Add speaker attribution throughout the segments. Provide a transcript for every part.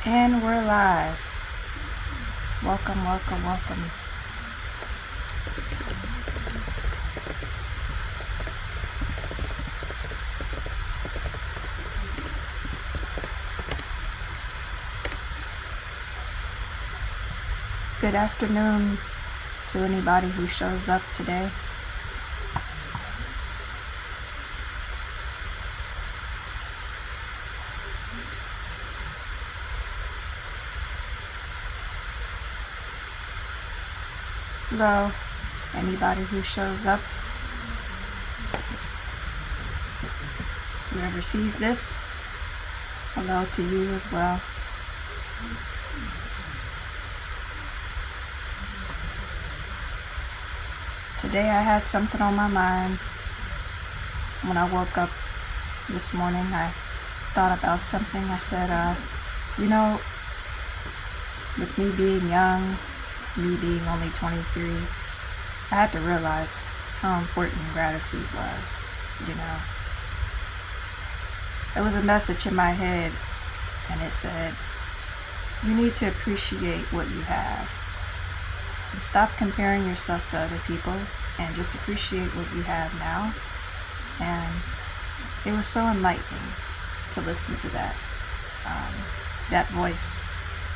Speaker 1: And we're live. Welcome, welcome, welcome. Good afternoon to anybody who shows up today. Hello, anybody who shows up. Whoever sees this, hello to you as well. Today I had something on my mind. When I woke up this morning, I thought about something. I said, with me being young, me being only 23, I had to realize how important gratitude was, There was a message in my head, and it said, you need to appreciate what you have. And stop comparing yourself to other people, and just appreciate what you have now. And it was so enlightening to listen to that, that voice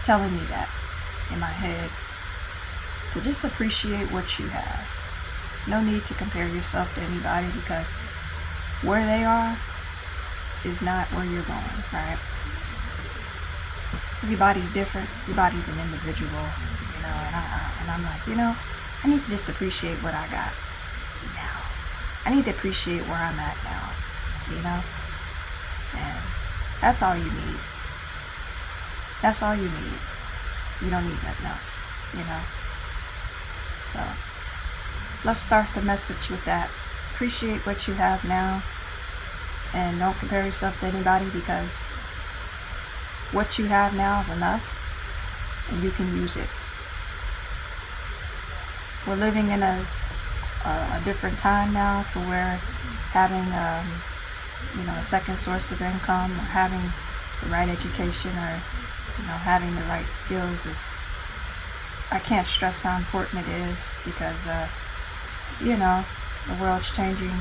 Speaker 1: telling me that in my head. To just appreciate what you have. No need to compare yourself to anybody, because where they are is not where you're going, right? Everybody's different. Everybody's an individual, and I'm like, I need to just appreciate what I got now. I need to appreciate where I'm at now, and that's all you need. That's all you need. You don't need nothing else, So let's start the message with that. Appreciate what you have now, and don't compare yourself to anybody, because what you have now is enough, and you can use it. We're living in a different time now, to where having a second source of income, or having the right education, or having the right skills is, I can't stress how important it is, because the world's changing,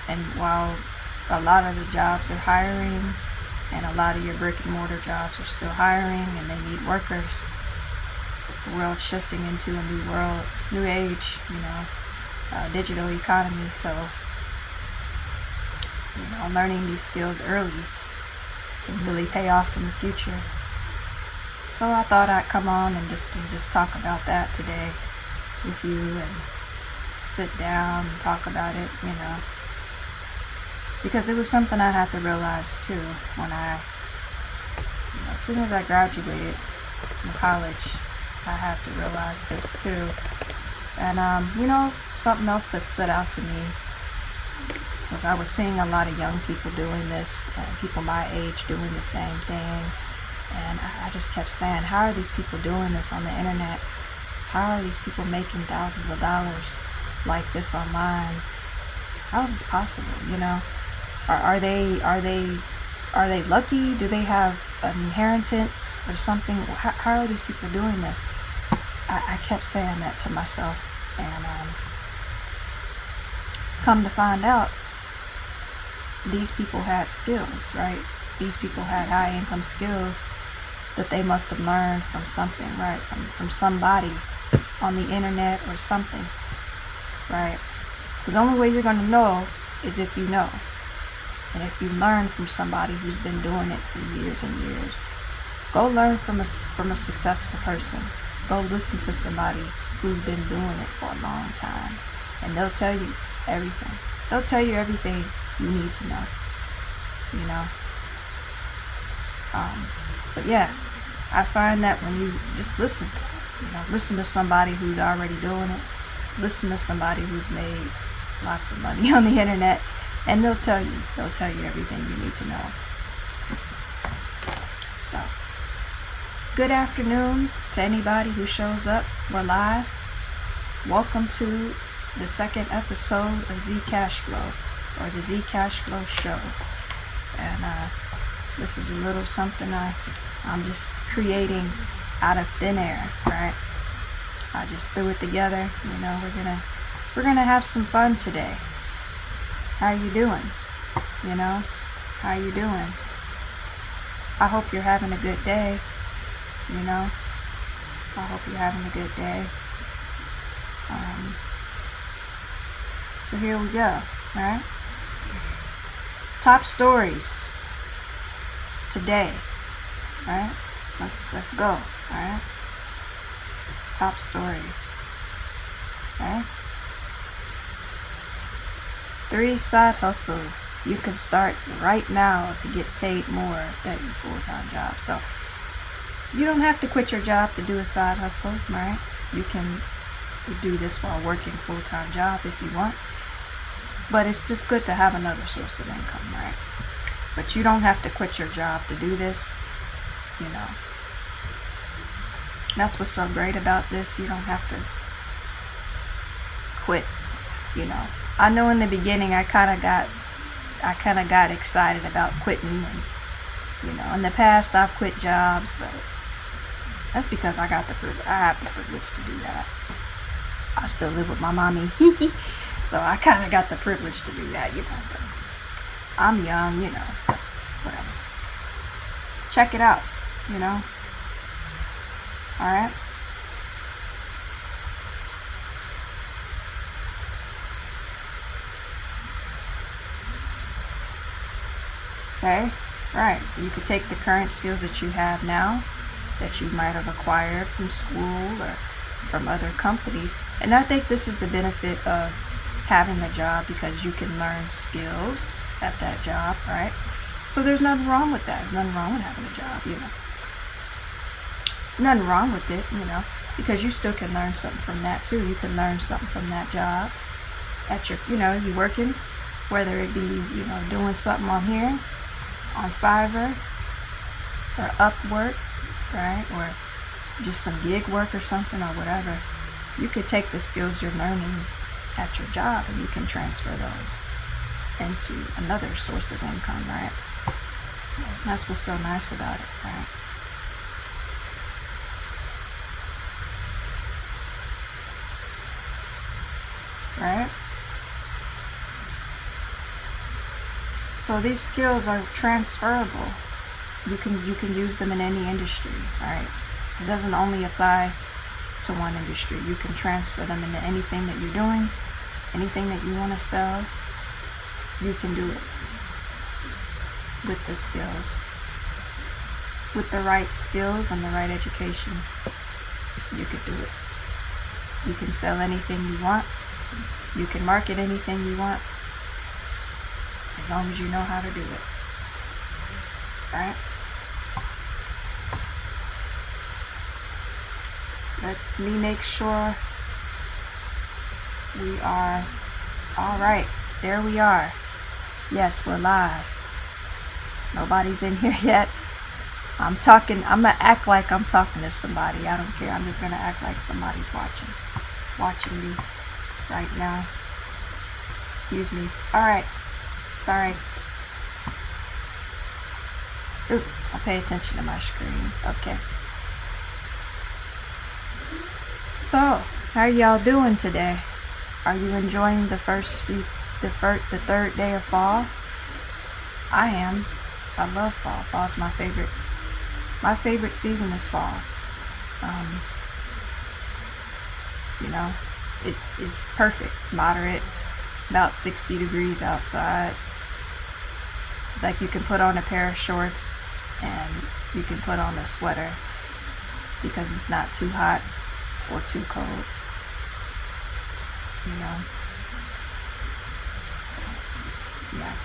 Speaker 1: and while a lot of the jobs are hiring, and a lot of your brick and mortar jobs are still hiring, and they need workers, the world's shifting into a new age, digital economy. So learning these skills early can really pay off in the future. So I thought I'd come on and just talk about that today with you, and sit down and talk about it, because it was something I had to realize too when as soon as I graduated from college, I had to realize this too. And something else that stood out to me was I was seeing a lot of young people doing this, and people my age doing the same thing. And I just kept saying, how are these people doing this on the internet? How are these people making thousands of dollars like this online? How is this possible? Are they lucky? Do they have an inheritance or something? How are these people doing this? I kept saying that to myself, and come to find out, these people had skills, right? These people had high income skills that they must have learned from something, right? From somebody on the internet or something, right? Because the only way you're going to know is if you know. And if you learn from somebody who's been doing it for years and years. Go learn from a successful person. Go listen to somebody who's been doing it for a long time. And they'll tell you everything. They'll tell you everything you need to know. But yeah, I find that when you just listen to somebody who's already doing it, listen to somebody who's made lots of money on the internet, and they'll tell you everything you need to know. So, good afternoon to anybody who shows up. We're live. Welcome to the second episode of ZCASHFLOW, or the ZCASHFLOW Show. And this is a little something I I'm just creating out of thin air, right? I just threw it together. You know, we're gonna have some fun today. How you doing? You know, how you doing? I hope you're having a good day. You know, I hope you're having a good day. So here we go, right? Top stories today, right? Let's go, right? Top stories, right? 3 side hustles you can start right now to get paid more at your full-time job. So you don't have to quit your job to do a side hustle, right? You can do this while working full-time job if you want. But it's just good to have another source of income, right? But you don't have to quit your job to do this, you know. That's what's so great about this. You don't have to quit, you know. I know in the beginning I kind of got excited about quitting, and you know, in the past I've quit jobs, but that's because I have the privilege to do that. I still live with my mommy, so I kind of got the privilege to do that, you know. But I'm young, you know, but whatever. Check it out, you know. All right. Okay, right. So you could take the current skills that you have now, that you might have acquired from school or from other companies. And I think this is the benefit of having a job, because you can learn skills at that job, right? So there's nothing wrong with that. There's nothing wrong with having a job, you know. Nothing wrong with it, you know, because you still can learn something from that too. You can learn something from that job at your, you know, you're working, whether it be, you know, doing something on here, on Fiverr or Upwork, right? Or just some gig work or something or whatever. You could take the skills you're learning at your job and you can transfer those into another source of income, right? So that's what's so nice about it, right? Right? So these skills are transferable. You can use them in any industry, right? It doesn't only apply to one industry. You can transfer them into anything that you're doing, anything that you want to sell. You can do it with the skills. With the right skills and the right education, you could do it. You can sell anything you want. You can market anything you want, as long as you know how to do it, right? Let me make sure we are all right. There we are. Yes, we're live. Nobody's in here yet. I'm gonna act like I'm talking to somebody. I don't care. I'm just gonna act like somebody's watching me right now. Excuse me. All right. Sorry. Ooh, I'll pay attention to my screen. Okay. So, how y'all doing today? Are you enjoying the third day of fall? I am. I love fall. Fall's my favorite. My favorite season is fall. You know, it's perfect, moderate, about 60 degrees outside. Like you can put on a pair of shorts and you can put on a sweater because it's not too hot or too cold, you know. So, yeah.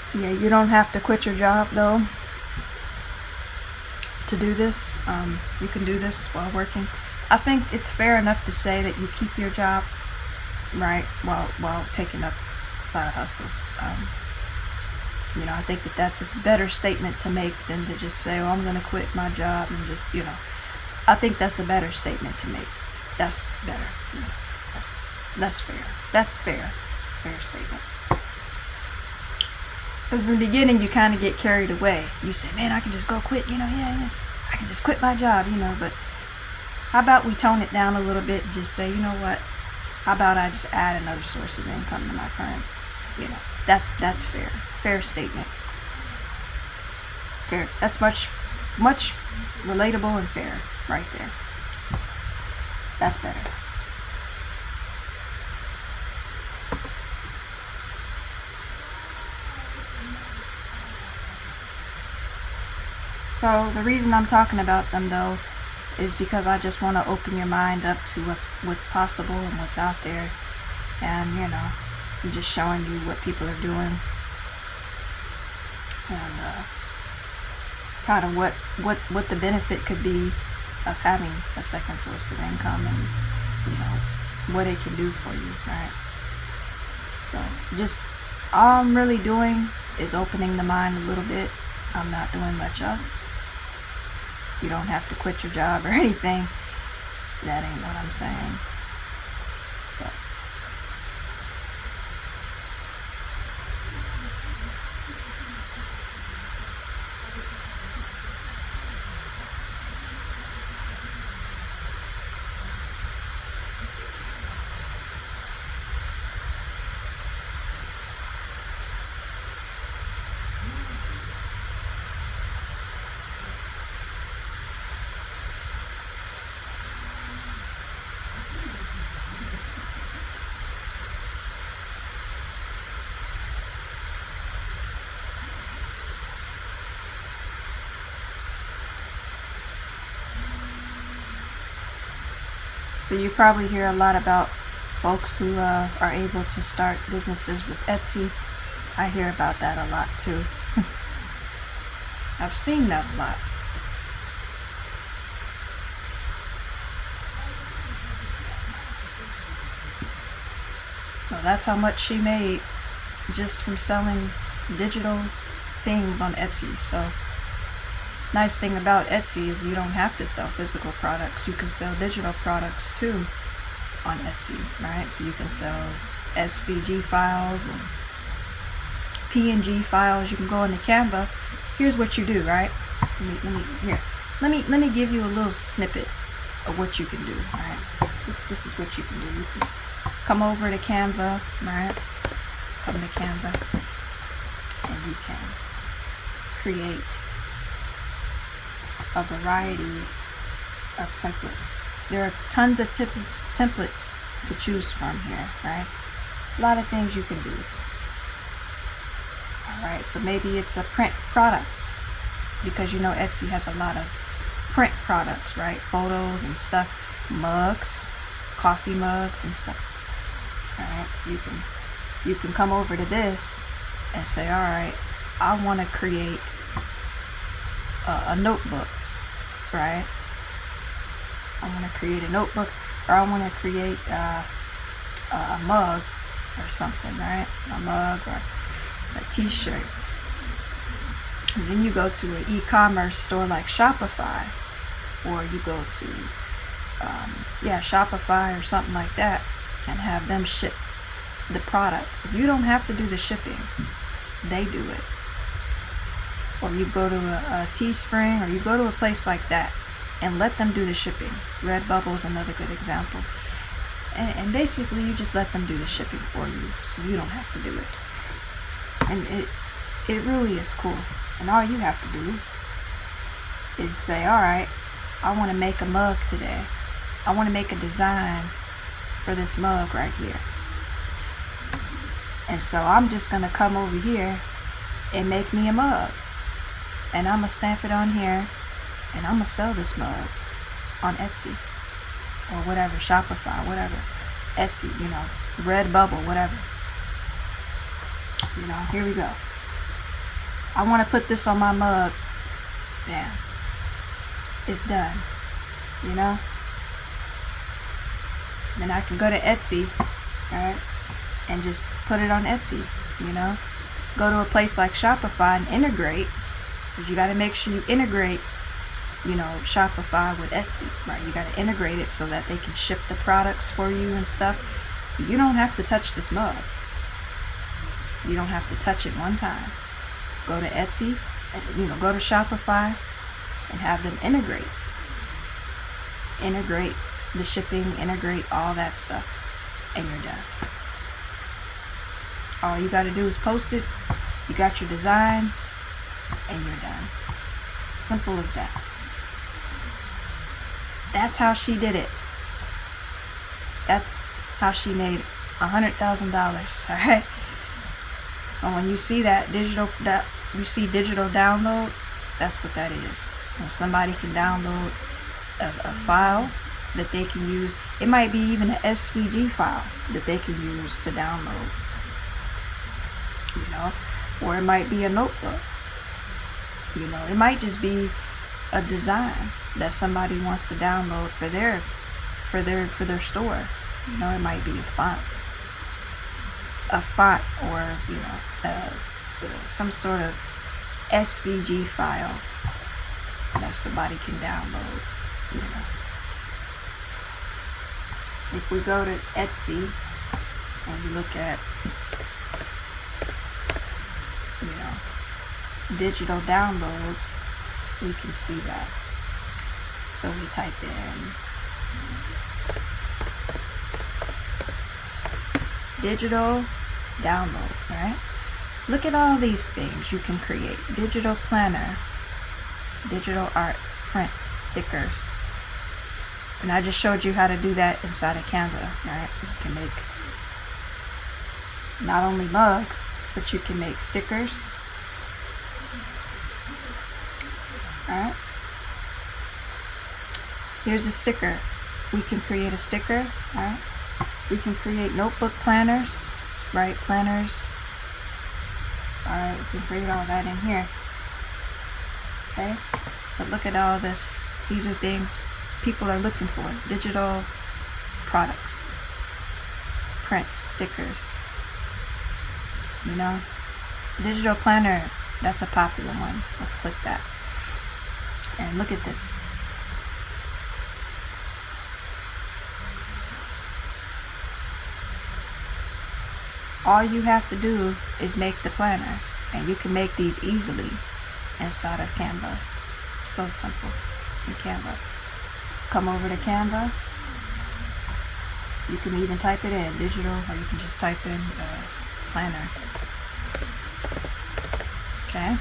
Speaker 1: So yeah, you don't have to quit your job though to do this. You can do this while working. I think it's fair enough to say that you keep your job, right, while taking up side hustles. You know, I think that that's a better statement to make than to just say, oh, I'm going to quit my job and just, you know. I think that's a better statement to make. That's better. You know, that's fair. That's fair. Fair statement. Because in the beginning, you kind of get carried away. You say, man, I can just go quit, you know, yeah, I can just quit my job, you know, but how about we tone it down a little bit and just say, you know what, how about I just add another source of income to my current, you know, that's fair. Fair statement. Fair. That's much relatable and fair right there. So, that's better. So the reason I'm talking about them though is because I just want to open your mind up to what's possible and what's out there, and you know, I'm just showing you what people are doing, and kind of what the benefit could be of having a second source of income, and you know what it can do for you, right? So just all I'm really doing is opening the mind a little bit. I'm not doing much else. You don't have to quit your job or anything. That ain't what I'm saying. But so you probably hear a lot about folks who are able to start businesses with Etsy. I hear about that a lot too. I've seen that a lot. Well, that's how much she made just from selling digital things on Etsy. So nice thing about Etsy is you don't have to sell physical products. You can sell digital products too on Etsy, right? So you can sell SVG files and PNG files. You can go into Canva. Here's what you do, right? Let me give you a little snippet of what you can do, right? This is what you can do. You can come over to Canva, right? Come to Canva, and you can create a variety of templates. There are tons of templates to choose from here, right? A lot of things you can do. Alright, so maybe it's a print product, because you know Etsy has a lot of print products, right? Photos and stuff, mugs, coffee mugs and stuff. Alright, so you can come over to this and say, alright, I want to create a notebook, right? I want to create a notebook, or I want to create a mug or something, right? A mug or a t-shirt. And then you go to an e-commerce store like Shopify, or you go to Shopify or something like that, and have them ship the products. You don't have to do the shipping, they do it. Or you go to a Teespring, or you go to a place like that and let them do the shipping. Redbubble is another good example. And basically you just let them do the shipping for you, so you don't have to do it. And it really is cool. And all you have to do is say, alright, I want to make a mug today. I want to make a design for this mug right here. And so I'm just going to come over here and make me a mug. And I'm going to stamp it on here, and I'm going to sell this mug on Etsy or whatever, Shopify, whatever, Etsy, you know, Redbubble, whatever. You know, here we go. I want to put this on my mug. Bam. It's done. You know? Then I can go to Etsy, right, and just put it on Etsy, you know? go to a place like Shopify and integrate, because you got to make sure you integrate, you know, Shopify with Etsy, right? You got to integrate it so that they can ship the products for you and stuff. You don't have to touch this mug. You don't have to touch it one time. Go to Etsy, and, you know, go to Shopify and have them integrate the shipping, integrate all that stuff, and you're done. All you got to do is post it. You got your design, and you're done. Simple as that. That's how she did it. That's how she made $100,000. All right. And when you see that digital downloads, that's what that is. When somebody can download a file that they can use, it might be even an SVG file that they can use to download, you know, or it might be a notebook, you know, it might just be a design that somebody wants to download for their store, you know. It might be a font, or, you know, some sort of SVG file that somebody can download, you know. If we go to Etsy and we look at, you know, digital downloads, we can see that. So we type in digital download, right? Look at all these things you can create. Digital planner, digital art, print, stickers. And I just showed you how to do that inside of Canva, right? You can make not only mugs, but you can make stickers. All right. Here's a sticker. We can create a sticker, all right? We can create notebook planners, right? Planners. All right, we can create all that in here. Okay, but look at all this. These are things people are looking for. Digital products, prints, stickers. You know, digital planner, that's a popular one. Let's click that. And look at this. All you have to do is make the planner, and you can make these easily inside of Canva. So simple in Canva. Come over to Canva. You can even type it in digital, or you can just type in planner. Okay.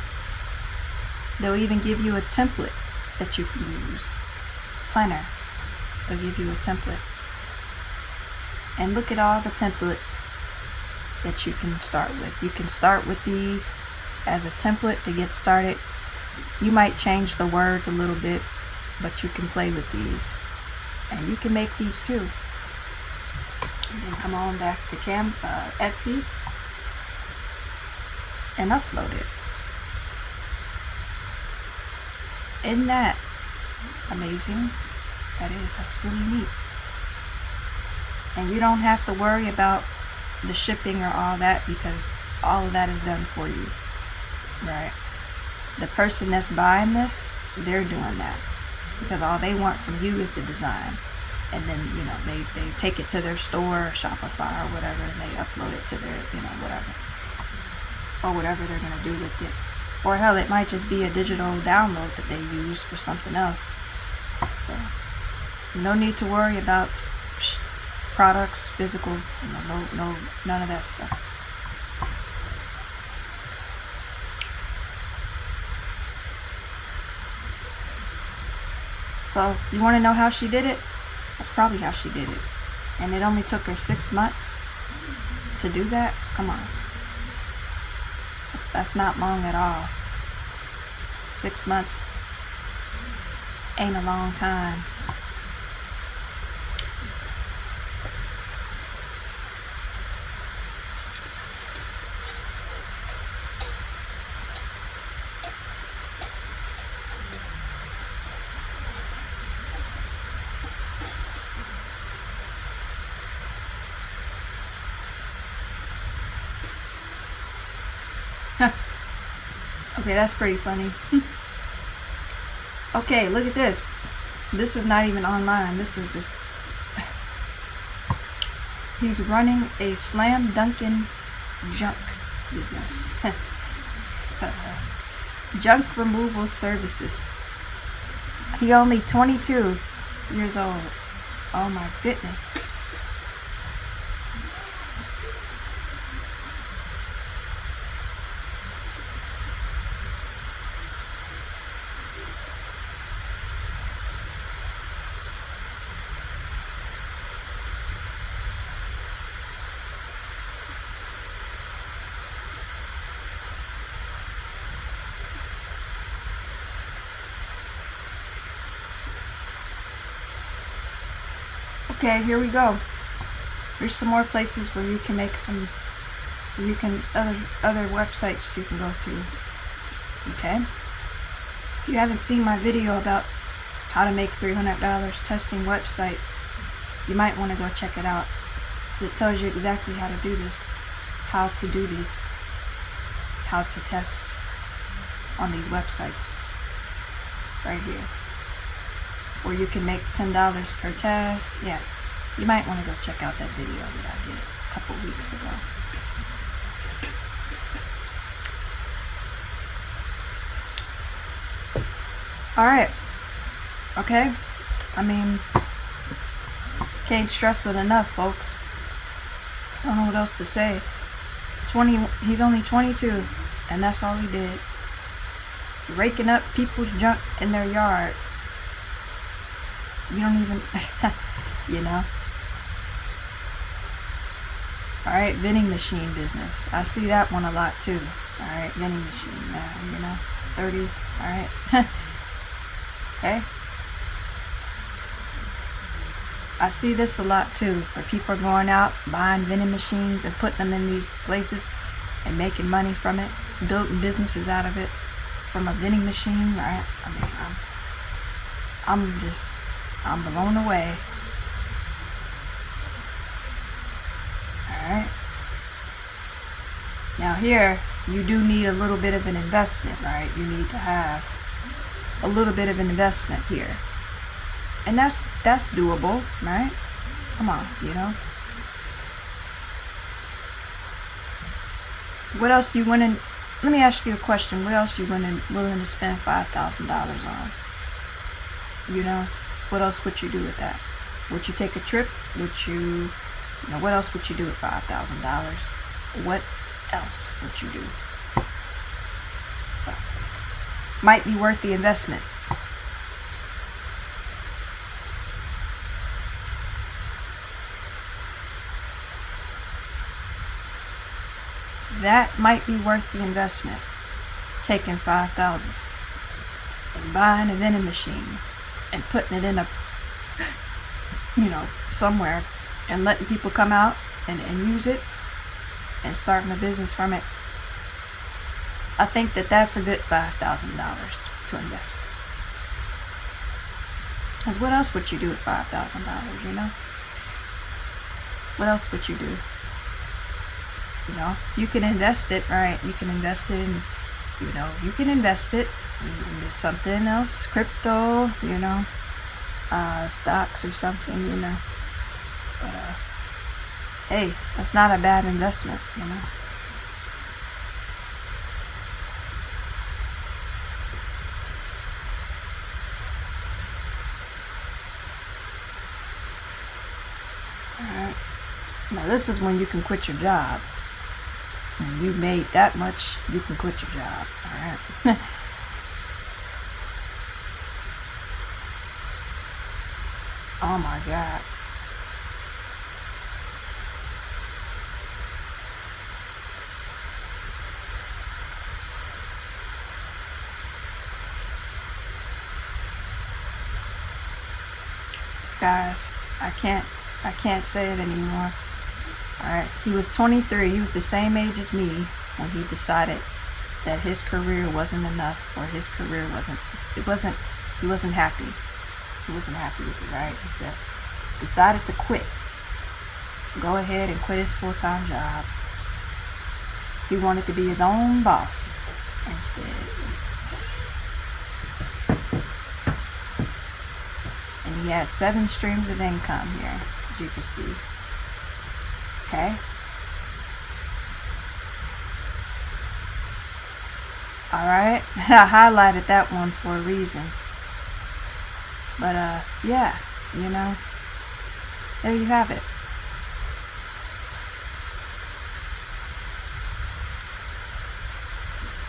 Speaker 1: They'll even give you a template that you can use. Planner. They'll give you a template. And look at all the templates that you can start with. You can start with these as a template to get started. You might change the words a little bit, but you can play with these. And you can make these too. And then come on back to Etsy and upload it. Isn't that amazing? That is. That's really neat. And you don't have to worry about the shipping or all that, because all of that is done for you, right? The person that's buying this, they're doing that because all they want from you is the design. And then, you know, they take it to their store, Shopify or whatever, and they upload it to their, you know, whatever, or whatever they're gonna do with it. Or hell, it might just be a digital download that they use for something else. So no need to worry about products, physical, you know, no, none of that stuff. So you want to know how she did it? That's probably how she did it. And it only took her 6 months to do that. Come on. That's not long at all. 6 months ain't a long time. Okay, that's pretty funny. Okay, look at this. This is not even online. This is just... He's running a slam dunking junk business. Junk removal services. He only 22 years old. Oh my goodness. Okay, here we go. There's some more places where you can make some, other websites you can go to. Okay? If you haven't seen my video about how to make $300 testing websites, you might want to go check it out. It tells you exactly how to do this, how to do these, how to test on these websites right here. Or you can make $10 per test. Yeah, you might want to go check out that video that I did a couple weeks ago. Alright, okay, I mean, can't stress it enough, folks. I don't know what else to say. He's only 22, and that's all he did. Raking up people's junk in their yard. You don't even, you know. Alright, vending machine business. I see that one a lot too. Alright, vending machine, man, you know. 30, alright. Okay. I see this a lot too, where people are going out, buying vending machines and putting them in these places and making money from it, building businesses out of it from a vending machine, right? I mean, I'm blown away. Alright. Now here, you do need a little bit of an investment, right? You need to have a little bit of an investment here. And that's doable, right? Come on, you know. What else you willing? Let me ask you a question. What else you willing to spend $5,000 on? You know, what else would you do with that? Would you take a trip? Would you know, what else would you do with $5,000? What else would you do? So, might be worth the investment. That might be worth the investment. Taking $5,000 and buying a vending machine and putting it in a, you know, somewhere and letting people come out and use it and starting a business from it. I think that's a good $5,000 to invest. Because what else would you do with $5,000, you know? What else would you do? You know, you can invest it, right? You can invest it in, you know, you can invest it into something else, crypto, you know, stocks or something, you know. But, hey, that's not a bad investment, you know. Alright. Now this is when you can quit your job. When you've made that much, you can quit your job. Alright. Oh my God. Guys, I can't say it anymore. Alright, he was 23. He was the same age as me when he decided that his career wasn't enough, or his career he wasn't happy. He wasn't happy with it, right? He decided to quit. Go ahead and quit his full-time job. He wanted to be his own boss. instead. And he had 7 streams of income here, as you can see. Okay? Alright? I highlighted that one for a reason. But, yeah, you know, there you have it.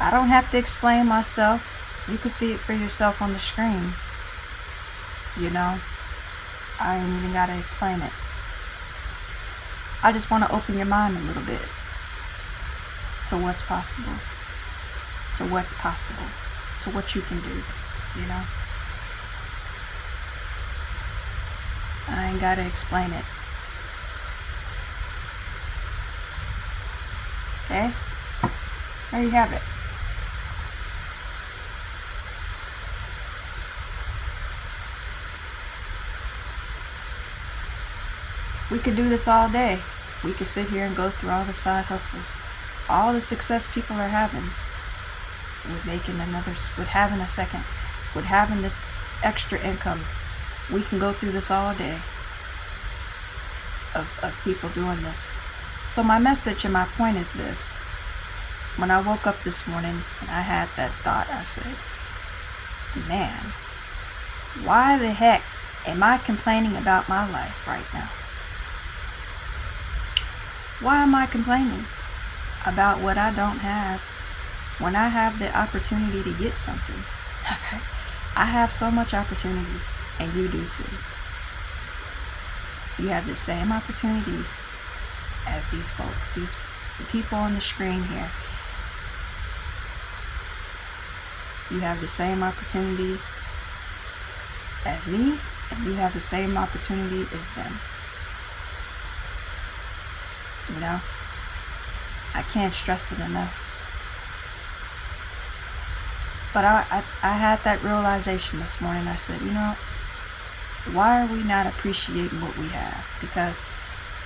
Speaker 1: I don't have to explain myself. You can see it for yourself on the screen. You know, I ain't even got to explain it. I just want to open your mind a little bit to what's possible, to what's possible, to what you can do, you know. I ain't got to explain it. Okay? There you have it. We could do this all day. We could sit here and go through all the side hustles, all the success people are having with making another, with having a second, with having this extra income. We can go through this all day of people doing this. So my message and my point is this. When I woke up this morning and I had that thought, I said, man, why the heck am I complaining about my life right now? Why am I complaining about what I don't have when I have the opportunity to get something? I have so much opportunity, and you do too. You have the same opportunities as these folks, these people on the screen here. You have the same opportunity as me, and you have the same opportunity as them. You know, I can't stress it enough. But I had that realization this morning. I said, you know, why are we not appreciating what we have? Because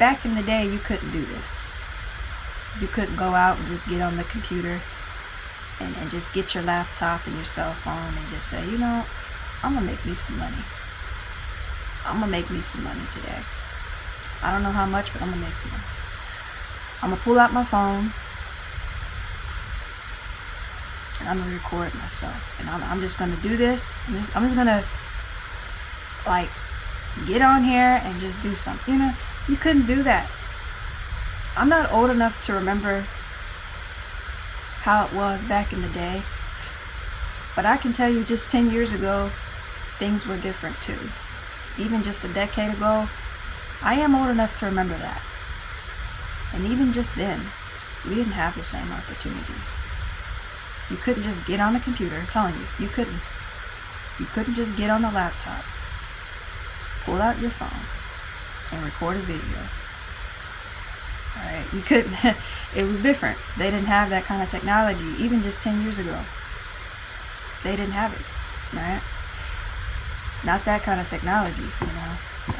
Speaker 1: back in the day, you couldn't do this. You couldn't go out and just get on the computer and just get your laptop and your cell phone and just say, you know, I'm going to make me some money. I'm going to make me some money today. I don't know how much, but I'm going to make some money. I'm going to pull out my phone and I'm going to record myself. And I'm just going to do this. I'm just going to, like, get on here and just do something. You know, you couldn't do that. I'm not old enough to remember how it was back in the day. But I can tell you just 10 years ago, things were different too. Even just a decade ago, I am old enough to remember that. And even just then, we didn't have the same opportunities. You couldn't just get on a computer. I'm telling you, you couldn't. You couldn't just get on a laptop, pull out your phone, and record a video. Alright, you couldn't. It was different. They didn't have that kind of technology, even just 10 years ago. They didn't have it, right? Not that kind of technology, you know, so.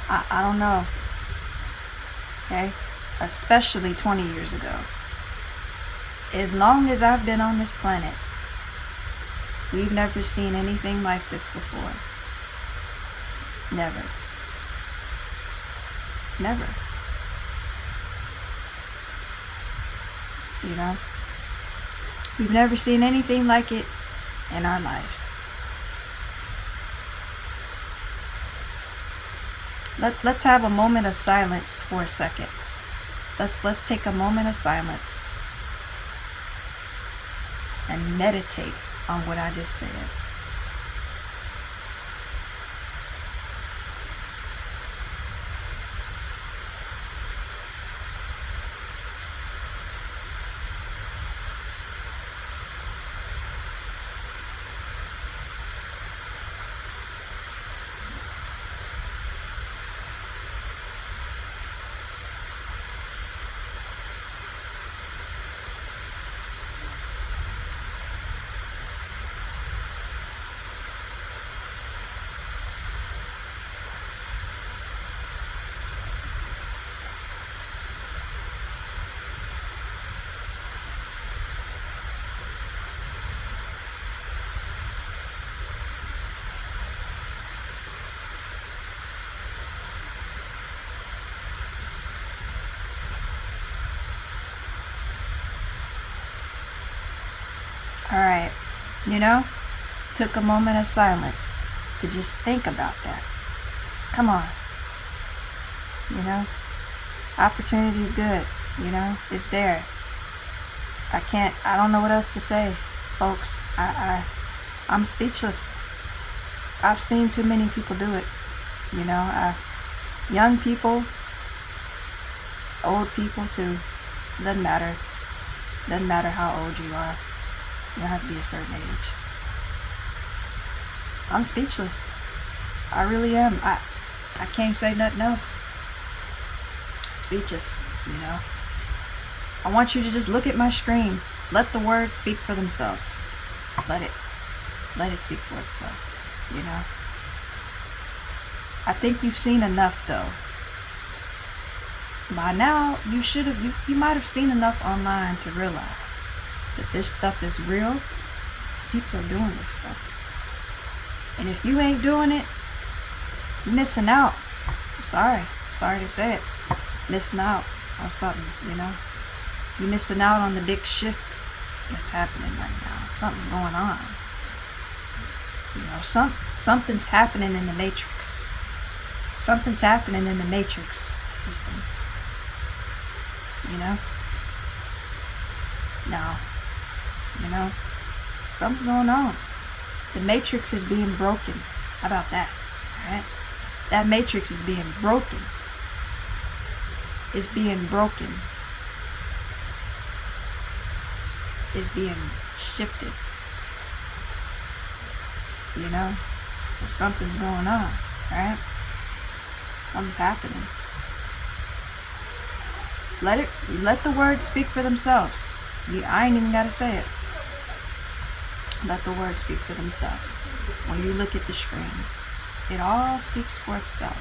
Speaker 1: I don't know. Okay, especially 20 years ago. As long as I've been on this planet, we've never seen anything like this before. Never. Never. You know? We've never seen anything like it in our lives. Let's have a moment of silence for a second. Let's take a moment of silence and meditate on what I just said. Alright, you know, took a moment of silence to just think about that. Come on. You know, opportunity is good, you know, it's there. I don't know what else to say, folks. I'm speechless. I've seen too many people do it, you know, young people, old people too, doesn't matter how old you are, you don't have to be a certain age. I'm speechless, I really am. I can't say nothing else. I'm speechless, you know. I want you to just look at my screen. Let the words speak for themselves. Let it speak for itself, you know. I think you've seen enough though. By now, you might have seen enough online to realize that this stuff is real. People are doing this stuff. And if you ain't doing it, you're missing out. I'm sorry to say it. Missing out on something, you know. You're missing out on the big shift that's happening right now. Something's going on. You know, something's happening in the matrix. Something's happening in the matrix system. You know? Now, you know, something's going on. The matrix is being broken. How about that? Right? That matrix is being broken. It's being broken. It's being shifted. You know? Something's going on, right? Something's happening. Let the words speak for themselves. I ain't even gotta say it. Let the words speak for themselves. When you look at the screen, it all speaks for itself.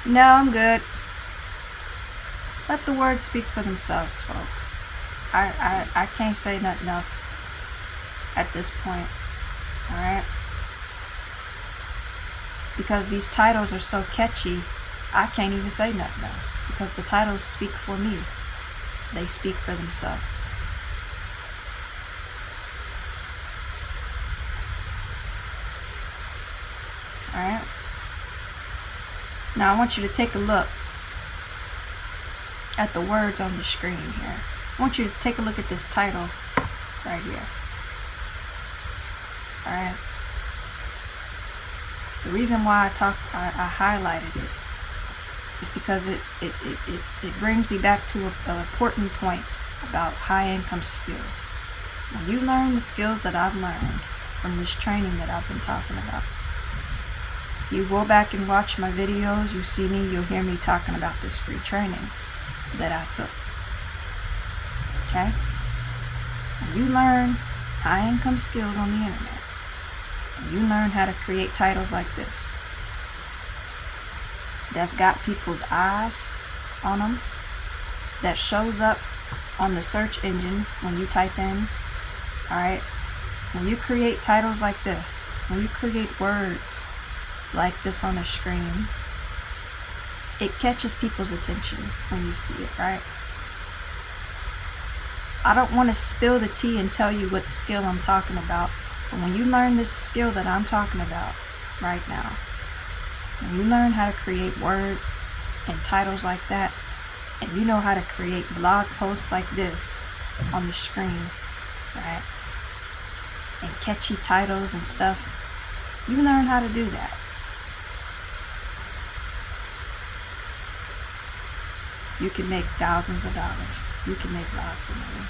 Speaker 1: No, I'm good. Let the words speak for themselves, folks. I can't say nothing else at this point. Alright? Because these titles are so catchy, I can't even say nothing else. Because the titles speak for me. They speak for themselves. Alright? Now I want you to take a look at the words on the screen here. I want you to take a look at this title right here. Alright? The reason why I highlighted it is because it brings me back to an important point about high income skills. When you learn the skills that I've learned from this training that I've been talking about, if you go back and watch my videos, you'll hear me talking about this free training that I took. Okay? When you learn high income skills on the internet, and you learn how to create titles like this, that's got people's eyes on them, that shows up on the search engine when you type in, alright? When you create titles like this, when you create words like this on the screen, it catches people's attention when you see it, right? I don't want to spill the tea and tell you what skill I'm talking about, but when you learn this skill that I'm talking about right now, when you learn how to create words and titles like that, and you know how to create blog posts like this on the screen, right? And catchy titles and stuff, you learn how to do that. You can make thousands of dollars. You can make lots of money.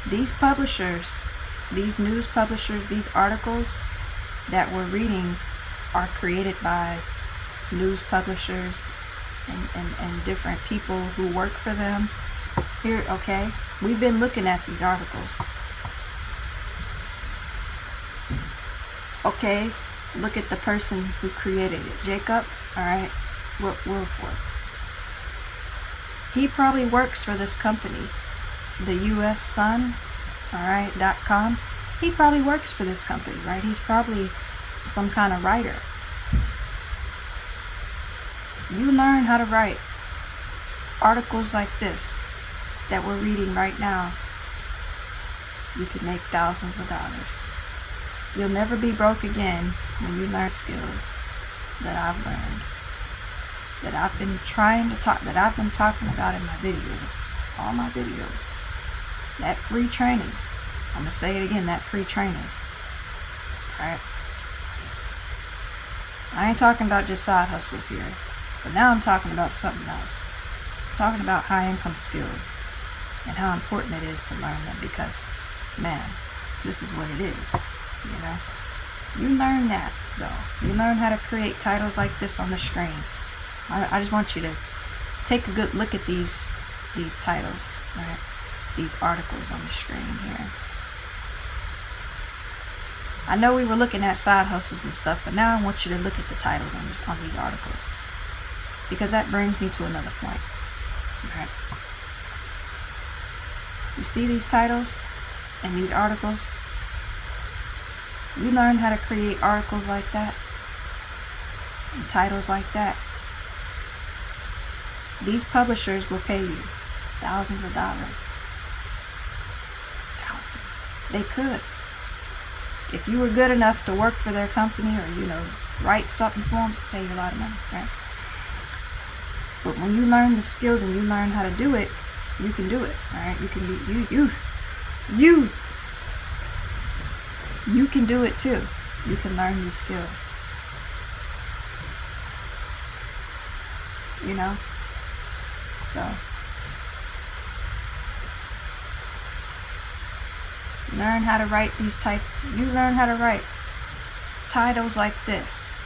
Speaker 1: These publishers, these news publishers, these articles that we're reading are created by news publishers and different people who work for them. Here, okay, we've been looking at these articles. Okay, look at the person who created it. Jacob, alright, Wilford. He probably works for this company, the US Sun, alright, .com. He probably works for this company, right? He's probably some kind of writer. you learn how to write articles like this that we're reading right now, you can make thousands of dollars. You'll never be broke again when you learn skills that I've learned, that I've been talking about in my videos, all my videos. That free training. I'm gonna say it again, that free training. Alright? I ain't talking about just side hustles here, but now I'm talking about something else. I'm talking about high income skills and how important it is to learn them, because, man, this is what it is, you know? You learn that, though. You learn how to create titles like this on the screen. I just want you to take a good look at these titles, right? These articles on the screen here. I know we were looking at side hustles and stuff, but now I want you to look at the titles on these articles, because that brings me to another point. Right? You see these titles and these articles? You learn how to create articles like that and titles like that. These publishers will pay you thousands of dollars. Thousands. They could. If you were good enough to work for their company, or, you know, write something for them, pay you a lot of money, right? But when you learn the skills and you learn how to do it, you can do it, right? You can be, you can do it too. You can learn these skills. You know? So, learn how to write you learn how to write titles like this,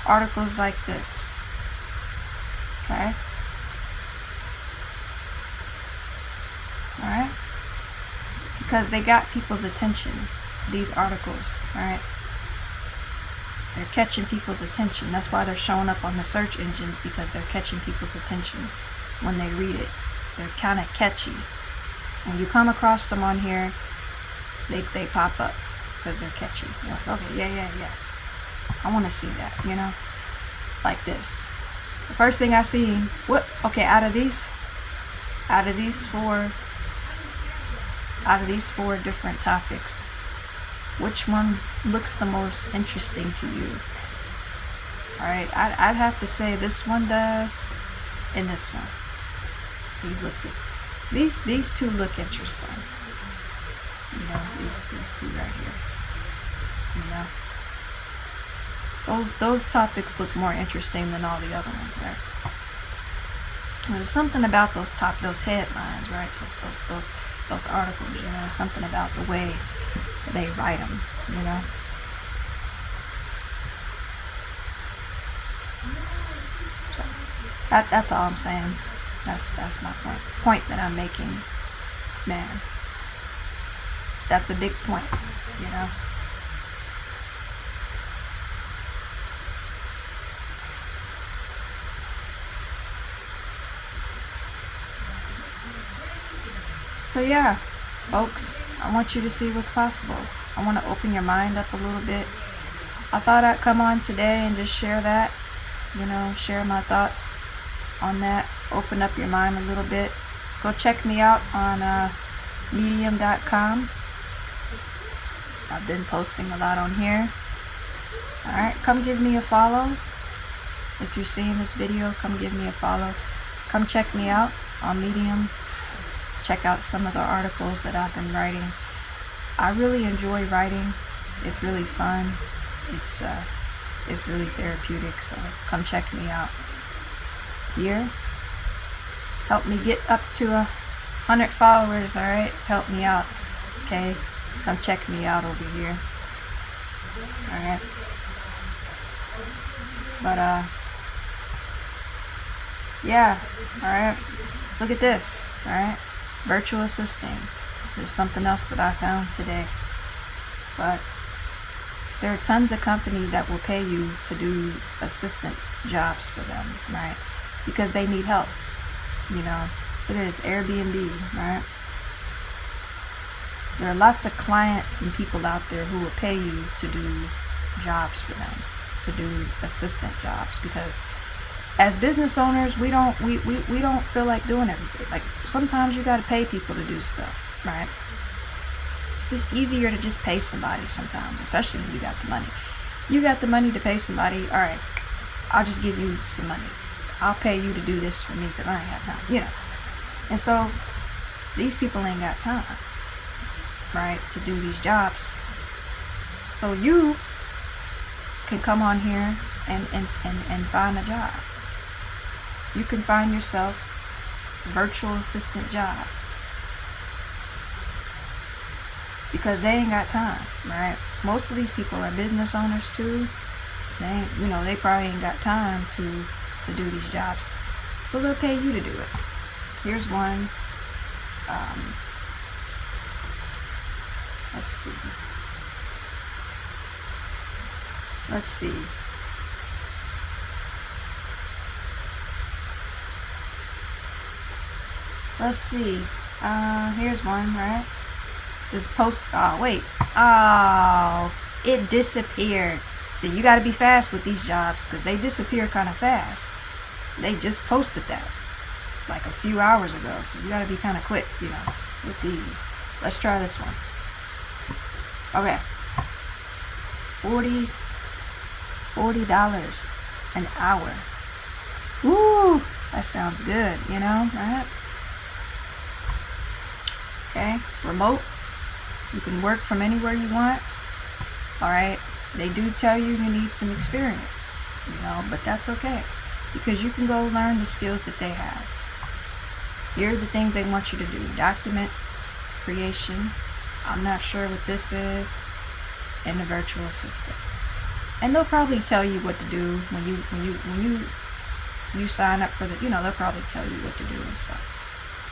Speaker 1: articles like this, okay? Alright? Because they got people's attention, these articles, alright? They're catching people's attention. That's why they're showing up on the search engines, because they're catching people's attention when they read it. They're kind of catchy. When you come across them on here, they pop up because they're catchy. You're like, okay, yeah. I want to see that, you know? Like this. The first thing I seen, out of these four different topics, which one looks the most interesting to you? Alright, I'd have to say this one does, and this one. These two look interesting. You know, these two right here. You know, those topics look more interesting than all the other ones, right? There's something about those headlines, right? Those articles, you know, something about the way they write them, you know. So that's all I'm saying. That's my point that I'm making, man. That's a big point, you know. So yeah, folks, I want you to see what's possible. I want to open your mind up a little bit. I thought I'd come on today and just share that, you know, share my thoughts on that, open up your mind a little bit. Go check me out on medium.com. I've been posting a lot on here. Alright, come give me a follow. If you're seeing this video, come give me a follow. Come check me out on Medium. Check out some of the articles that I've been writing. I really enjoy writing. It's really fun. It's really therapeutic, so come check me out here. Help me get up to 100 followers, alright? Help me out, okay? Come check me out over here. Alright? But, yeah, alright? Look at this, alright? Virtual assisting. There's something else that I found today. But there are tons of companies that will pay you to do assistant jobs for them, right? Because they need help. You know, look at this, Airbnb, right? There are lots of clients and people out there who will pay you to do jobs for them, to do assistant jobs, because as business owners, we don't feel like doing everything. Like sometimes you got to pay people to do stuff, right? It's easier to just pay somebody sometimes, especially when you got the money. You got the money to pay somebody. All right, I'll just give you some money. I'll pay you to do this for me because I ain't got time, you know. And so these people ain't got time, right, to do these jobs. So you can come on here and find a job. You can find yourself a virtual assistant job because they ain't got time, right? Most of these people are business owners too. They probably ain't got time to do these jobs, so they'll pay you to do it. Here's one. Let's see. Let's see. Here's one, right? This post. Oh, wait. Oh, it disappeared. See, you got to be fast with these jobs because they disappear kind of fast. They just posted that like a few hours ago, so you got to be kind of quick, you know, with these. Let's try this one. Okay. $40 an hour. Woo! That sounds good, you know, right? Okay, remote. You can work from anywhere you want. All right. They do tell you need some experience, you know, but that's okay because you can go learn the skills that they have. Here are the things they want you to do: document creation. I'm not sure what this is, and the virtual assistant. And they'll probably tell you what to do when you sign up for the, you know, they'll probably tell you what to do and stuff.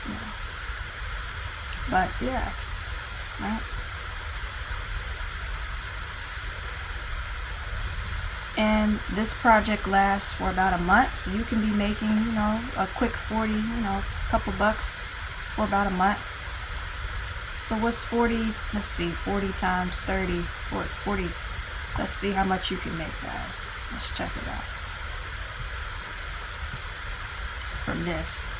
Speaker 1: You know. But yeah, right. And this project lasts for about a month, so you can be making, you know, a quick 40, you know, couple bucks for about a month. So what's 40? Let's see, 40 times 30, 40. Let's see how much you can make, guys. Let's check it out. From this.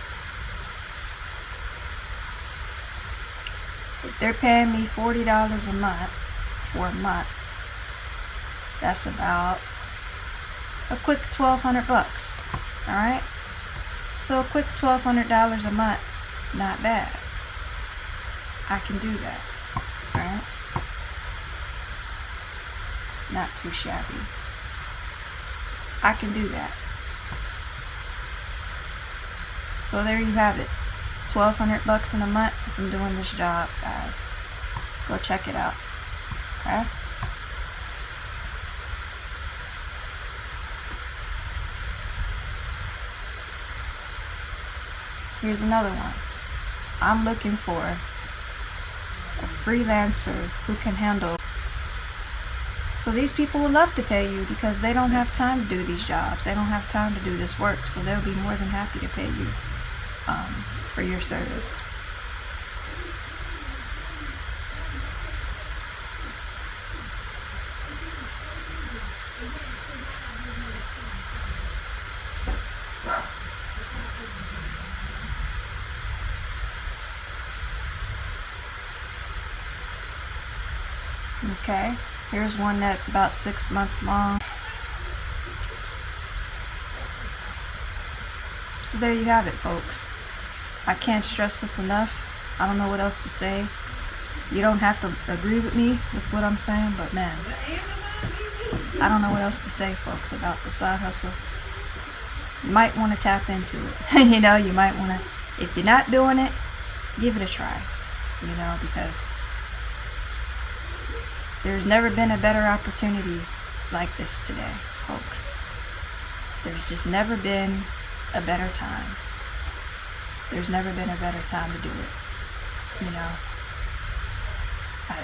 Speaker 1: If they're paying me $40 a month for a month, that's about a quick $1,200. All right. So a quick $1,200 a month, not bad. I can do that. All right. Not too shabby. I can do that. So there you have it. $1,200 in a month from doing this job, guys. Go check it out. Okay. Here's another one. I'm looking for a freelancer who can handle. So these people will love to pay you because they don't have time to do these jobs. They don't have time to do this work. So they'll be more than happy to pay you for your service. Okay, here's one that's about 6 months long. So there you have it, folks. I can't stress this enough. I don't know what else to say. You don't have to agree with me with what I'm saying, but man, I don't know what else to say, folks, about the side hustles. You might want to tap into it. You know, you might want to, if you're not doing it, give it a try, you know, because there's never been a better opportunity like this today, folks. There's just never been a better time. There's never been a better time to do it, you know. I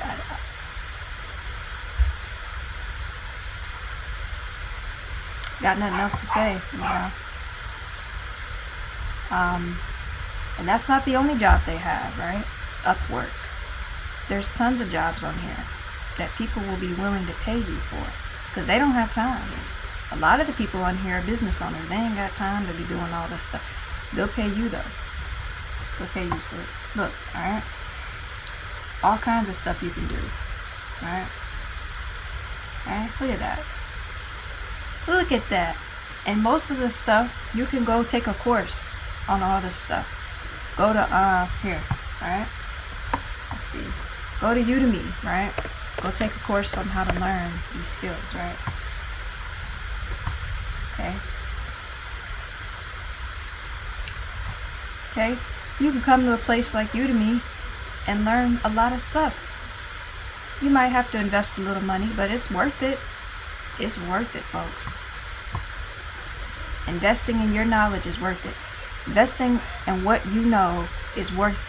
Speaker 1: got nothing else to say, you know. And that's not the only job they have, right? Upwork. There's tons of jobs on here that people will be willing to pay you for because they don't have time. A lot of the people on here are business owners. They ain't got time to be doing all this stuff. They'll pay you though. They'll pay you. So look, all right, all kinds of stuff you can do. All right, look at that. Look at that. And most of the stuff you can go take a course on all this stuff. Go to here, all right. Let's see. Go to Udemy, right? Go take a course on how to learn these skills, right? Okay. You can come to a place like Udemy and learn a lot of stuff. You might have to invest a little money, but it's worth it. It's worth it, folks. Investing in your knowledge is worth it. Investing in what you know is worth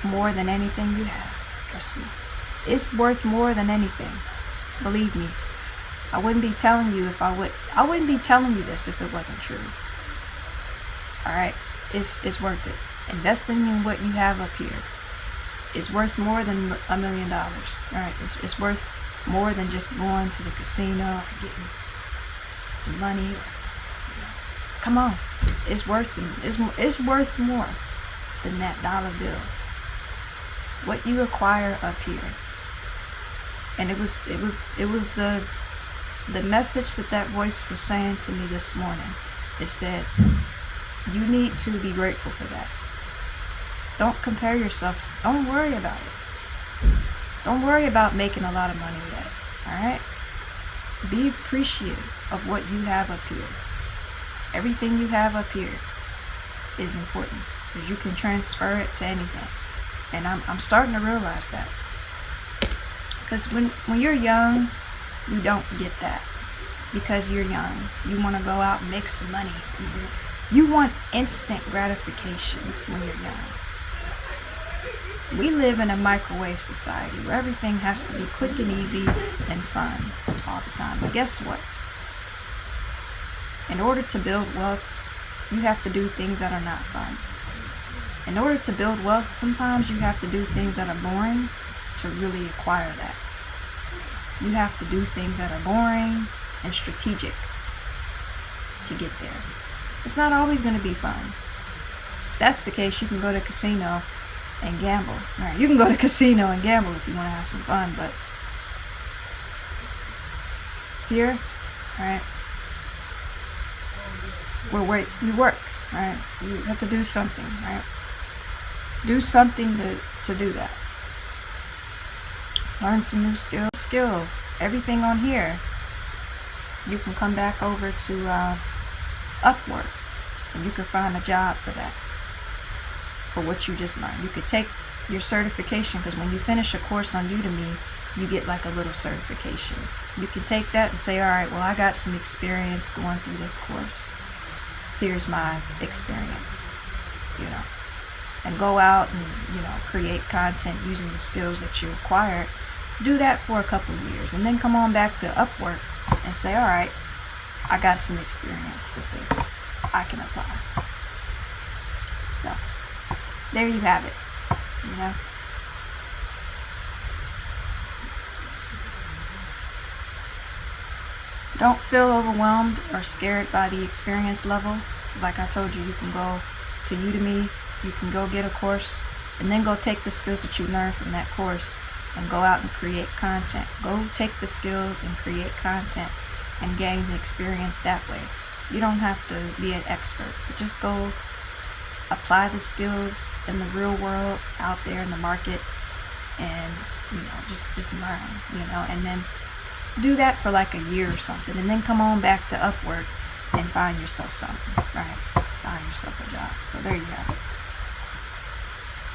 Speaker 1: more than anything you have. Trust me. It's worth more than anything. Believe me. I wouldn't be telling you if I wouldn't be telling you this if it wasn't true. Alright? It's worth it. Investing in what you have up here is worth more than $1 million. Alright? It's worth more than just going to the casino or getting some money. Come on. It's worth more than that dollar bill. What you acquire up here. And it was the message that voice was saying to me this morning. It said, you need to be grateful for that. Don't compare yourself. Don't worry about it. Don't worry about making a lot of money yet. Alright? Be appreciative of what you have up here. Everything you have up here is important, because you can transfer it to anything. And I'm starting to realize that. Because when you're young, you don't get that. Because you're young. You want to go out and make some money. You want instant gratification when you're young. We live in a microwave society where everything has to be quick and easy and fun all the time. But guess what? In order to build wealth, you have to do things that are not fun. In order to build wealth, sometimes you have to do things that are boring to really acquire that. You have to do things that are boring and strategic to get there. It's not always going to be fun. If that's the case, you can go to a casino and gamble. Right? You can go to a casino and gamble if you want to have some fun, but here, right? We work, right? You have to do something, right? Do something to do that. Learn some new skill. Everything on here, you can come back over to Upwork, and you can find a job for that, for what you just learned. You could take your certification, because when you finish a course on Udemy, you get like a little certification. You can take that and say, all right, well, I got some experience going through this course. Here's my experience, and go out and, create content using the skills that you acquired. Do that for a couple of years, and then come on back to Upwork and say, all right, I got some experience with this. I can apply. So, there you have it, Don't feel overwhelmed or scared by the experience level. Like I told you, you can go to Udemy, you can go get a course, and then go take the skills that you learned from that course and go out and create content. Go take the skills and create content and gain the experience that way. You don't have to be an expert, but just go apply the skills in the real world out there in the market, and just learn, and then do that for like a year or something, and then come on back to Upwork and find yourself something, right? Find yourself a job. So there you have it.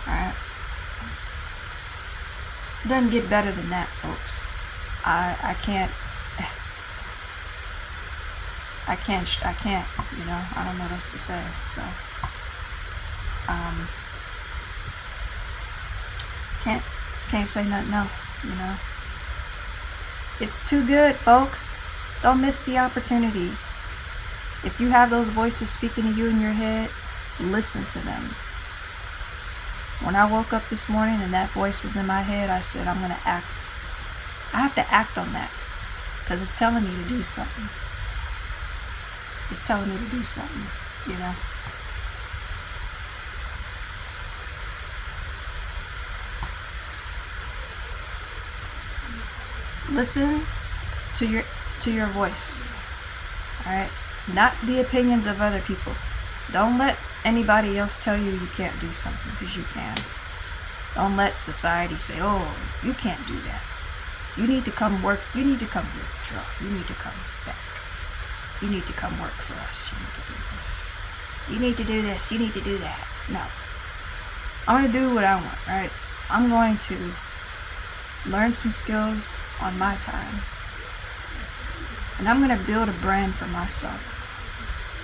Speaker 1: Alright. Doesn't get better than that, folks. I can't, I don't know what else to say. So, can't say nothing else, It's too good, folks. Don't miss the opportunity. If you have those voices speaking to you in your head, listen to them. When I woke up this morning and that voice was in my head, I said, I'm going to act. I have to act on that, because it's telling me to do something. is telling me to do something, you know. Listen to your voice. All right? Not the opinions of other people. Don't let anybody else tell you you can't do something, because you can. Don't let society say, oh, you can't do that. You need to come work. You need to come withdraw. You need to come back. You need to come work for us. You need to do this. You need to do this. You need to do that. No. I'm going to do what I want, right? I'm going to learn some skills on my time. And I'm going to build a brand for myself,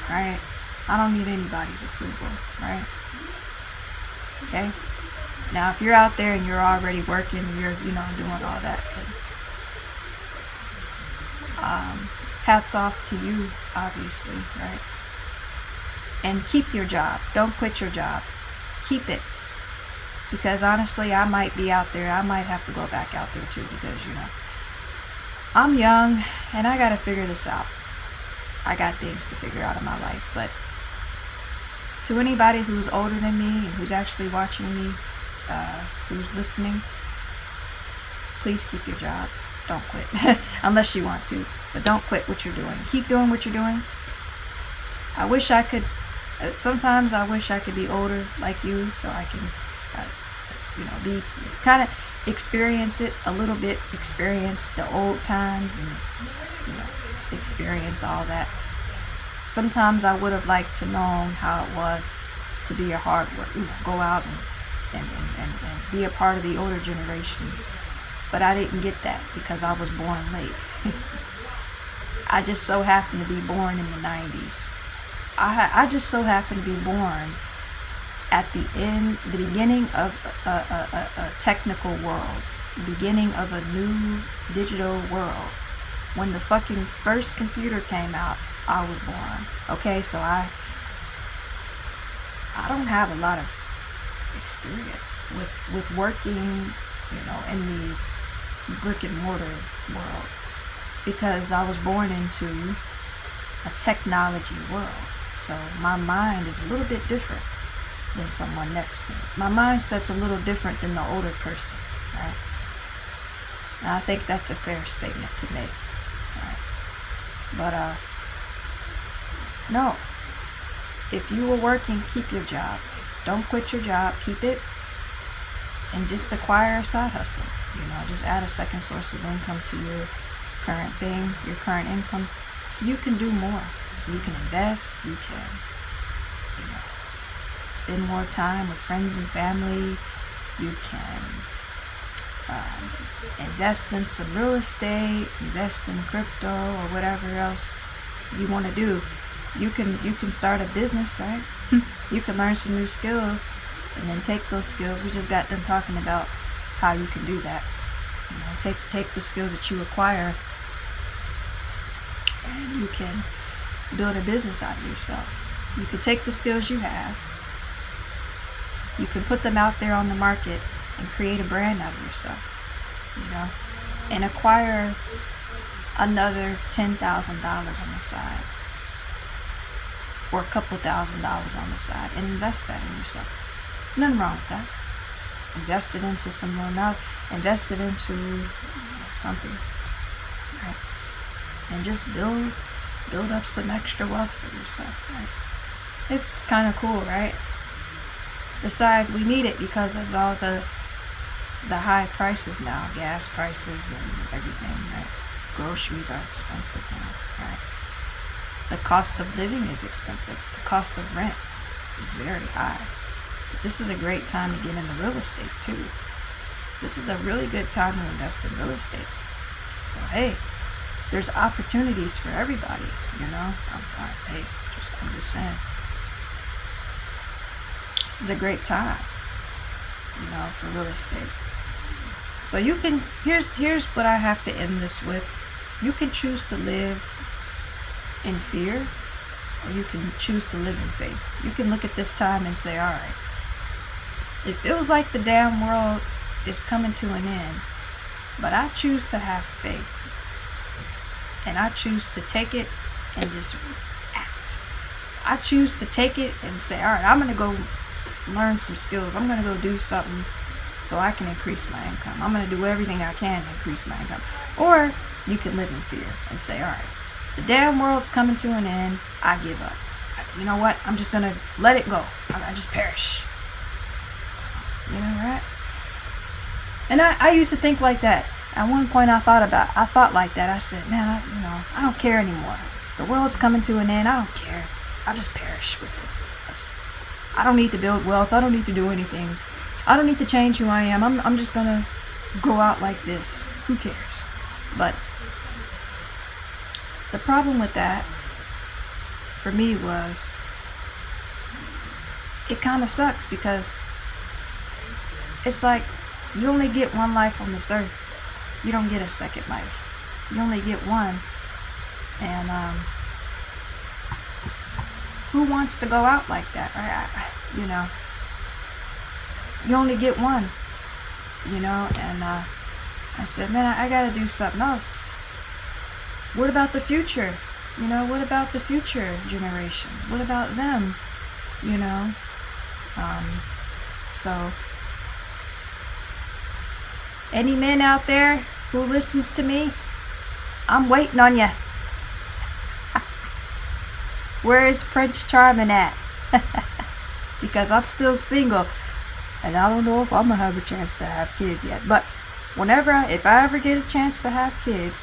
Speaker 1: right? I don't need anybody's approval, right? Okay? Now, if you're out there and you're already working, you're, doing all that, hats off to you, obviously, right? And keep your job. Don't quit your job. Keep it. Because honestly, I might be out there. I might have to go back out there too, because, I'm young and I got to figure this out. I got things to figure out in my life. But to anybody who's older than me and who's actually watching me, who's listening, please keep your job. Don't quit. Unless you want to. But don't quit what you're doing. Keep doing what you're doing. I wish I could, sometimes I wish I could be older like you, so I can, be kind of experience it a little bit, experience the old times and, experience all that. Sometimes I would have liked to know how it was to be a hard work, go out and be a part of the older generations. But I didn't get that because I was born late. I just so happened to be born in the 90s. I just so happened to be born at the beginning of a technical world, the beginning of a new digital world. When the fucking first computer came out, I was born. Okay, so I don't have a lot of experience with working, in the brick and mortar world, because I was born into a technology world. So my mind is a little bit different than someone next to me. My mindset's a little different than the older person, right? And I think that's a fair statement to make, right? But no, if you were working, keep your job. Don't quit your job. Keep it, and just acquire a side hustle. Just add a second source of income to your current thing, your current income, so you can do more. So you can invest. You can, spend more time with friends and family. You can invest in some real estate, invest in crypto or whatever else you want to do. You can start a business, right? You can learn some new skills and then take those skills. We just got done talking about how you can do that. Take the skills that you acquire and you can build a business out of yourself. You can take the skills you have, you can put them out there on the market and create a brand out of yourself, and acquire another $10,000 on the side or a couple $1,000s on the side and invest that in yourself. Nothing wrong with that. Invest it into some more now. Invest it into something, right? And just build up some extra wealth for yourself, right? It's kind of cool, right? Besides, we need it because of all the high prices now, gas prices and everything, right? Groceries are expensive now, right? The cost of living is expensive. The cost of rent is very high. But this is a great time to get into real estate too. This is a really good time to invest in real estate. So hey, there's opportunities for everybody, I'm just saying. This is a great time, for real estate. So you can, here's what I have to end this with. You can choose to live in fear, or you can choose to live in faith. You can look at this time and say, all right, it feels like the damn world is coming to an end, but I choose to have faith. And I choose to take it and just act I choose to take it and say, all right, I'm going to go learn some skills. I'm going to go do something so I can increase my income. I'm going to do everything I can to increase my income. Or you can live in fear and say, all right, the damn world's coming to an end. I give up. You know what? I'm just going to let it go. I just perish. You know, right? And I used to think like that. At one point I thought like that. I said, man, I don't care anymore. The world's coming to an end. I don't care. I'll just perish with it. I don't need to build wealth. I don't need to do anything. I don't need to change who I am. I'm just gonna go out like this. Who cares? But the problem with that for me was it kind of sucks, because it's like you only get one life on this earth. You don't get a second life. You only get one. And who wants to go out like that, right? You only get one, and I said, man, I gotta do something else. What about the future? What about the future generations? What about them? So any men out there who listens to me, I'm waiting on you. Where is Prince Charming at? Because I'm still single, and I don't know if I'm gonna have a chance to have kids yet. But if I ever get a chance to have kids,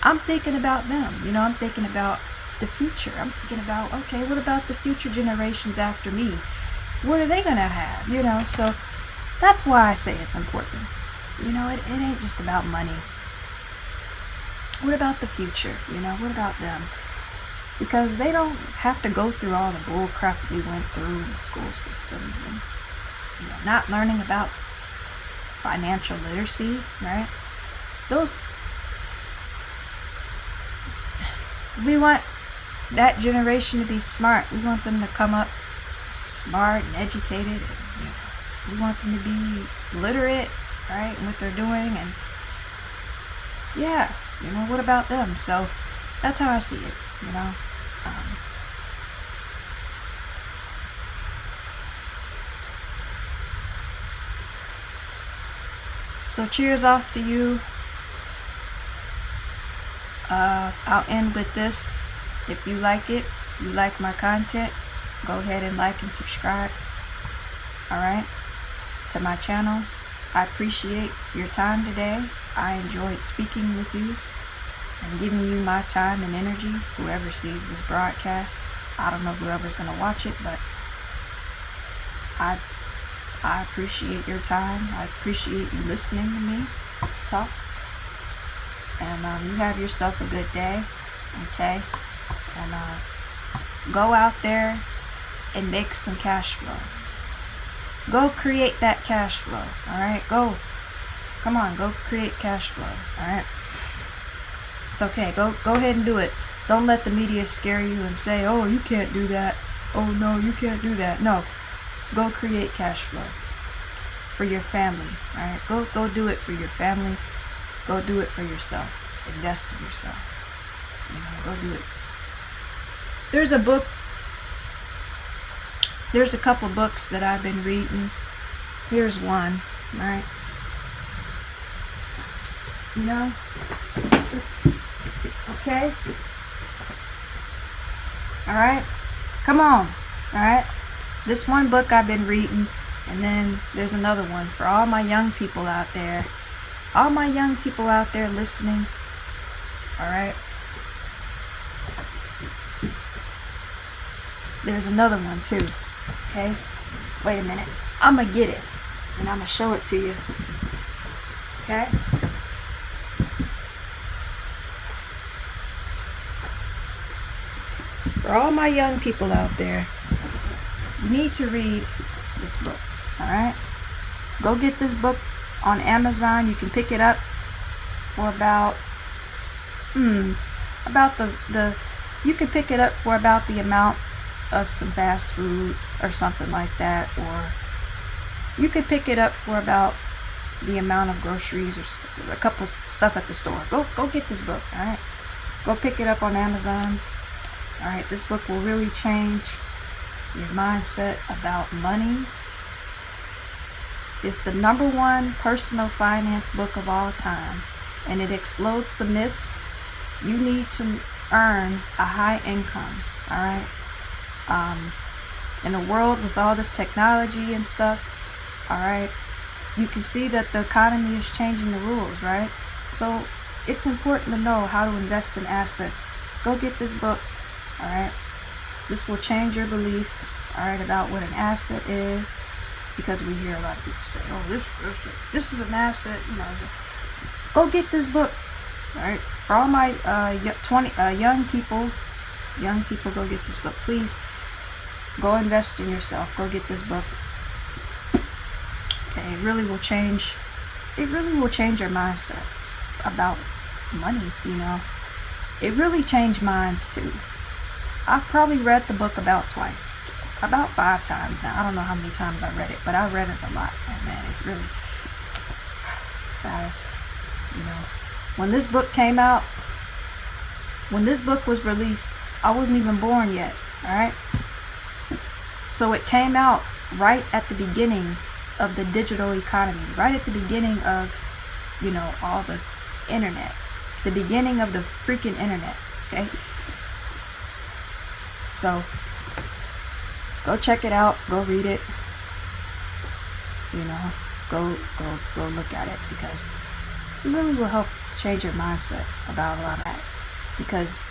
Speaker 1: I'm thinking about them. I'm thinking about the future. I'm thinking about, okay, what about the future generations after me? What are they gonna have? So that's why I say it's important. It ain't just about money. What about the future? What about them? Because they don't have to go through all the bull crap we went through in the school systems, and not learning about financial literacy, right? We want that generation to be smart. We want them to come up smart and educated, and we want them to be literate, right, in what they're doing. And what about them? So that's how I see it. So cheers off to you. I'll end with this. If you like it, you like my content, go ahead and like and subscribe, alright, to my channel. I appreciate your time today. I enjoyed speaking with you and giving you my time and energy. Whoever sees this broadcast, I don't know whoever's going to watch it, but I appreciate your time. I appreciate you listening to me talk. And you have yourself a good day, okay? And go out there and make some cash flow. Go create that cash flow, alright? Come on, go create cash flow, alright? It's okay, go ahead and do it. Don't let the media scare you and say, oh, you can't do that. Oh, no, you can't do that. No, go create cash flow for your family, alright? Go do it for your family. Go do it for yourself. Invest in yourself. Go do it. There's a couple books that I've been reading. Here's one, right? Oops. Okay? Alright? Come on. Alright? This one book I've been reading, and then there's another one for all my young people out there. All my young people out there listening. Alright? There's another one too. Okay? Wait a minute. I'm gonna get it. And I'm gonna show it to you. Okay? For all my young people out there, you need to read this book. Alright? Go get this book on Amazon. You can pick it up for about you can pick it up for about the amount of some fast food or something like that, or you could pick it up for about the amount of groceries or a couple stuff at the store. Go get this book, alright? Go pick it up on Amazon. All right, this book will really change your mindset about money. It's the #1 personal finance book of all time, and it explodes the myths. You need to earn a high income. All right. In a world with all this technology and stuff, all right, you can see that the economy is changing the rules, right? So it's important to know how to invest in assets. Go get this book, all right? This will change your belief, all right, about what an asset is, because we hear a lot of people say, oh, this is an asset, you know. Go get this book, all right? For all my young people, go get this book. Please go invest in yourself. Go get this book. Okay, it really will change your mindset about money, you know. It really changed minds too. I've probably read the book about 5 times now. I don't know how many times I read it, but I read it a lot. And man, it's really, guys, you know, when this book came out, when this book was released, I wasn't even born yet, all right? So it came out right at the beginning of the digital economy, right at the beginning of, you know, all the internet, the beginning of the freaking internet, okay? So go check it out, go read it, you know, go look at it, because it really will help change your mindset about a lot of that. Because,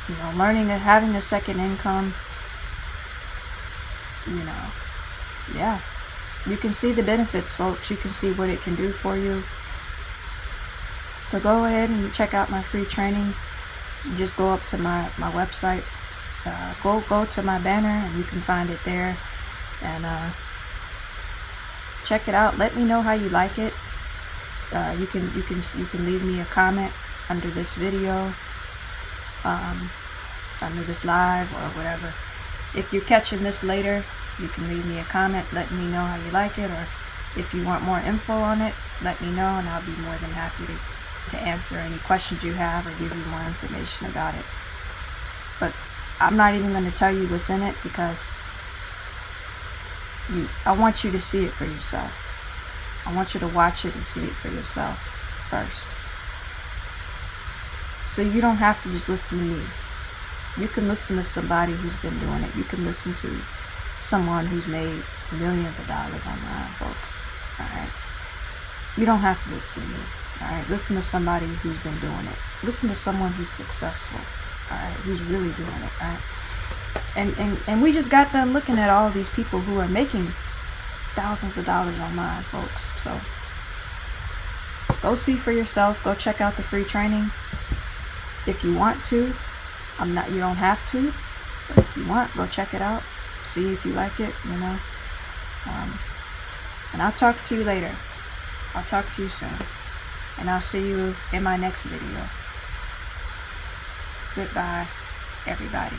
Speaker 1: you know, learning and having a second income, you know, yeah, you can see the benefits, folks. You can see what it can do for you. So go ahead and check out my free training. Just go up to my website, go to my banner, and you can find it there, and check it out. Let me know how you like it. You can leave me a comment under this video, under this live or whatever. If you're catching this later, you can leave me a comment letting me know how you like it, or if you want more info on it, let me know, and I'll be more than happy to answer any questions you have or give you more information about it. But I'm not even going to tell you what's in it, because I want you to see it for yourself. I want you to watch it and see it for yourself first. So you don't have to just listen to me. You can listen to somebody who's been doing it. You can listen to someone who's made millions of dollars online, folks. All right. You don't have to listen to me. All right. Listen to somebody who's been doing it. Listen to someone who's successful. All right. Who's really doing it. All right. And we just got done looking at all these people who are making thousands of dollars online, folks. So go see for yourself. Go check out the free training if you want to. You don't have to, but if you want, go check it out. See if you like it, you know. And I'll talk to you later. I'll talk to you soon. And I'll see you in my next video. Goodbye, everybody.